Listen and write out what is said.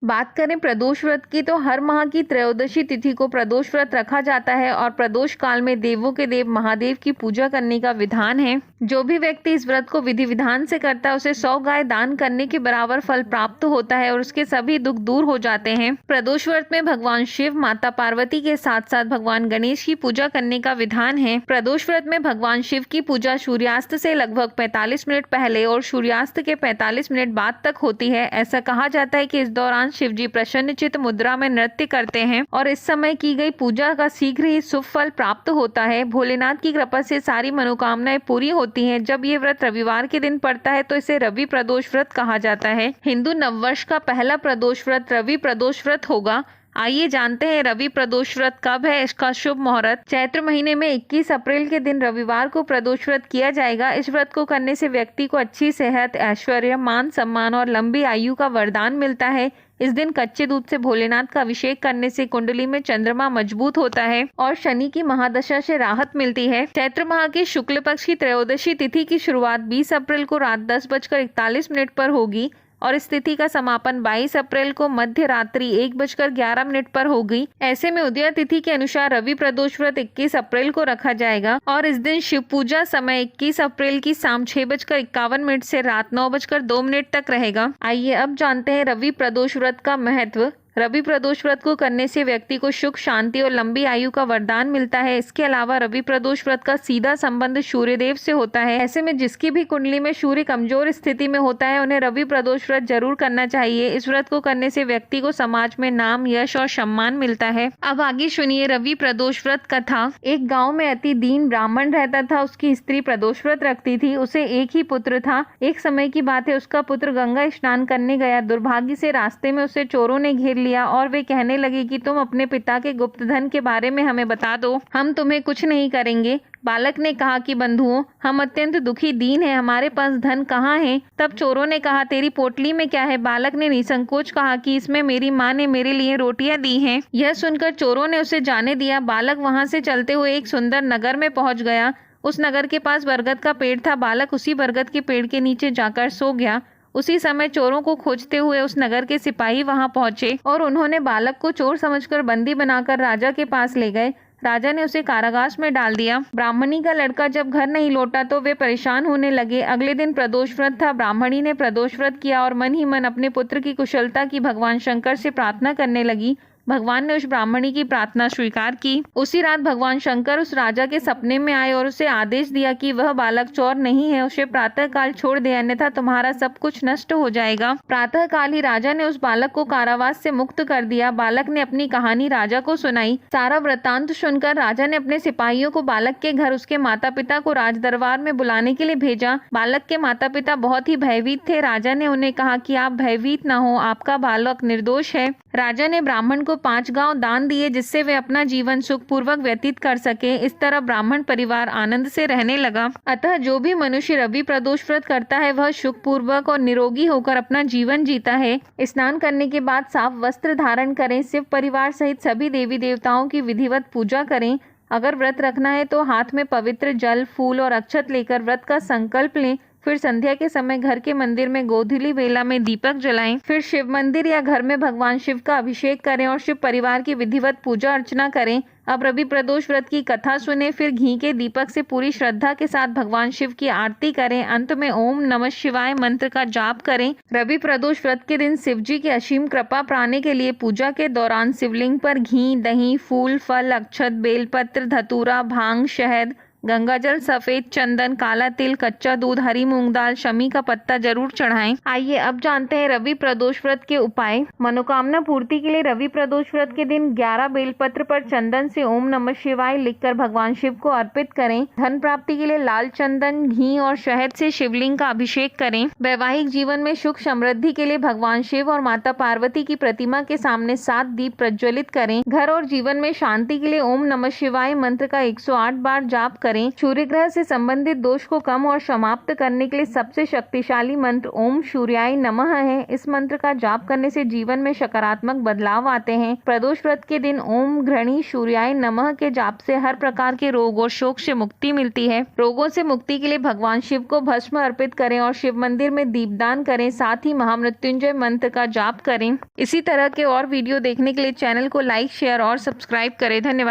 बात करें प्रदोष व्रत की तो हर माह की त्रयोदशी तिथि को प्रदोष व्रत रखा जाता है और प्रदोष काल में देवों के देव महादेव की पूजा करने का विधान है। जो भी व्यक्ति इस व्रत को विधि विधान से करता है उसे 100 गाय दान करने के बराबर फल प्राप्त होता है और उसके सभी दुख दूर हो जाते हैं। प्रदोष व्रत में भगवान शिव, माता पार्वती के साथ साथ भगवान गणेश की पूजा करने का विधान है। प्रदोष व्रत में भगवान शिव की पूजा सूर्यास्त से लगभग 45 मिनट पहले और सूर्यास्त के 45 मिनट बाद तक होती है। ऐसा कहा जाता है कि इस दौरान शिवजी प्रसन्नचित्त मुद्रा में नृत्य करते हैं और इस समय की गई पूजा का शीघ्र ही शुभ फल प्राप्त होता है। भोलेनाथ की कृपा से सारी मनोकामनाएं पूरी होती हैं। जब ये व्रत रविवार के दिन पड़ता है तो इसे रवि प्रदोष व्रत कहा जाता है। हिंदू नववर्ष का पहला प्रदोष व्रत रवि प्रदोष व्रत होगा। आइए जानते हैं रवि प्रदोष व्रत कब है, इसका शुभ मुहूर्त। चैत्र महीने में 21 अप्रैल के दिन रविवार को प्रदोष व्रत किया जाएगा। इस व्रत को करने से व्यक्ति को अच्छी सेहत, ऐश्वर्य, मान सम्मान और लंबी आयु का वरदान मिलता है। इस दिन कच्चे दूध से भोलेनाथ का अभिषेक करने से कुंडली में चंद्रमा मजबूत होता है और शनि की महादशा से राहत मिलती है। चैत्र माह की शुक्ल पक्ष की त्रयोदशी तिथि की शुरुआत 20 अप्रैल को रात 10:41 पर होगी और इस तिथि का समापन 22 अप्रैल को मध्य रात्रि 1:11 पर होगी। ऐसे में उदया तिथि के अनुसार रवि प्रदोष व्रत 21 अप्रैल को रखा जाएगा और इस दिन शिव पूजा समय 21 अप्रैल की शाम 6:51 से रात 9:02 तक रहेगा। आइए अब जानते हैं रवि प्रदोष व्रत का महत्व। रवि प्रदोष व्रत को करने से व्यक्ति को सुख, शांति और लंबी आयु का वरदान मिलता है। इसके अलावा रवि प्रदोष व्रत का सीधा संबंध सूर्य देव से होता है। ऐसे में जिसकी भी कुंडली में सूर्य कमजोर स्थिति में होता है उन्हें रवि प्रदोष व्रत जरूर करना चाहिए। इस व्रत को करने से व्यक्ति को समाज में नाम, यश और सम्मान मिलता है। अब आगे सुनिए रवि प्रदोष व्रत कथा। एक गाँव में अति दीन ब्राह्मण रहता था। उसकी स्त्री प्रदोष व्रत रखती थी। उसे एक ही पुत्र था। एक समय की बात है, उसका पुत्र गंगा स्नान करने गया। दुर्भाग्य से रास्ते में उसे चोरों ने घेर लिया और वे कहने लगे कि तुम अपने पिता के गुप्त धन के बारे में हमें बता दो, हम तुम्हें कुछ नहीं करेंगे। बालक ने कहा कि बंधुओं, हम अत्यंत दुखी दीन हैं, हमारे पास धन कहाँ है। तब चोरों ने कहा, तेरी पोटली में क्या है। बालक ने निसंकोच कहा कि इसमें मेरी माँ ने मेरे लिए रोटियां दी हैं। यह सुनकर चोरों ने उसे जाने दिया। बालक वहां से चलते हुए एक सुंदर नगर में पहुंच गया। उस नगर के पास बरगद का पेड़ था। बालक उसी बरगद के पेड़ के नीचे जाकर सो गया। उसी समय चोरों को खोजते हुए उस नगर के सिपाही वहां पहुंचे और उन्होंने बालक को चोर समझकर बंदी बनाकर राजा के पास ले गए। राजा ने उसे कारागार में डाल दिया। ब्राह्मणी का लड़का जब घर नहीं लौटा तो वे परेशान होने लगे। अगले दिन प्रदोष व्रत था। ब्राह्मणी ने प्रदोष व्रत किया और मन ही मन अपने पुत्र की कुशलता की भगवान शंकर से प्रार्थना करने लगी। भगवान ने उस ब्राह्मणी की प्रार्थना स्वीकार की। उसी रात भगवान शंकर उस राजा के सपने में आए और उसे आदेश दिया कि वह बालक चोर नहीं है, उसे प्रातः काल छोड़ दे, अन्यथा तुम्हारा सब कुछ नष्ट हो जाएगा। प्रातः काल ही राजा ने उस बालक को कारावास से मुक्त कर दिया। बालक ने अपनी कहानी राजा को सुनाई। सारा वृतांत सुनकर राजा ने अपने सिपाहियों को बालक के घर उसके माता पिता को राज दरबार में बुलाने के लिए भेजा। बालक के माता पिता बहुत ही भयभीत थे। राजा ने उन्हें कहा कि आप भयभीत न हो, आपका बालक निर्दोष है। राजा ने ब्राह्मण को 5 गांव दान दिए जिससे वे अपना जीवन सुख पूर्वक व्यतीत कर सके। इस तरह ब्राह्मण परिवार आनंद से रहने लगा। अतः जो भी मनुष्य रवि प्रदोष व्रत करता है वह सुख पूर्वक और निरोगी होकर अपना जीवन जीता है। स्नान करने के बाद साफ वस्त्र धारण करें। शिव परिवार सहित सभी देवी देवताओं की विधिवत पूजा करें। अगर व्रत रखना है तो हाथ में पवित्र जल, फूल और अक्षत लेकर व्रत का संकल्प लें। फिर संध्या के समय घर के मंदिर में गोधूली बेला में दीपक जलाएं। फिर शिव मंदिर या घर में भगवान शिव का अभिषेक करें और शिव परिवार की विधिवत पूजा अर्चना करें। अब रवि प्रदोष व्रत की कथा सुने, फिर घी के दीपक से पूरी श्रद्धा के साथ भगवान शिव की आरती करें। अंत में ओम नमः शिवाय मंत्र का जाप करें। रवि प्रदोष व्रत के दिन शिव जी की असीम कृपा पाने के लिए पूजा के दौरान शिवलिंग पर घी, दही, फूल, फल, अक्षत, बेलपत्र, धतूरा, भांग, शहद, गंगाजल, सफेद चंदन, काला तिल, कच्चा दूध, हरी मूंग दाल, शमी का पत्ता जरूर चढ़ाएं। आइए अब जानते हैं रवि प्रदोष व्रत के उपाय। मनोकामना पूर्ति के लिए रवि प्रदोष व्रत के दिन 11 बेलपत्र पर चंदन से ओम नमः शिवाय लिखकर भगवान शिव को अर्पित करें। धन प्राप्ति के लिए लाल चंदन, घी और शहद से शिवलिंग का अभिषेक करें। वैवाहिक जीवन में सुख समृद्धि के लिए भगवान शिव और माता पार्वती की प्रतिमा के सामने 7 दीप प्रज्वलित करें। घर और जीवन में शांति के लिए ओम नमः शिवाय मंत्र का 108 बार जाप करें। सूर्य ग्रह से संबंधित दोष को कम और समाप्त करने के लिए सबसे शक्तिशाली मंत्र ओम सूर्याय नमः है। इस मंत्र का जाप करने से जीवन में सकारात्मक बदलाव आते हैं। प्रदोष व्रत के दिन ओम घृणी सूर्याय नमः के जाप से हर प्रकार के रोग और शोक से मुक्ति मिलती है। रोगों से मुक्ति के लिए भगवान शिव को भस्म अर्पित करें और शिव मंदिर में दीपदान करें। साथ ही महामृत्युंजय मंत्र का जाप करें। इसी तरह के और वीडियो देखने के लिए चैनल को लाइक, शेयर और सब्सक्राइब करें। धन्यवाद।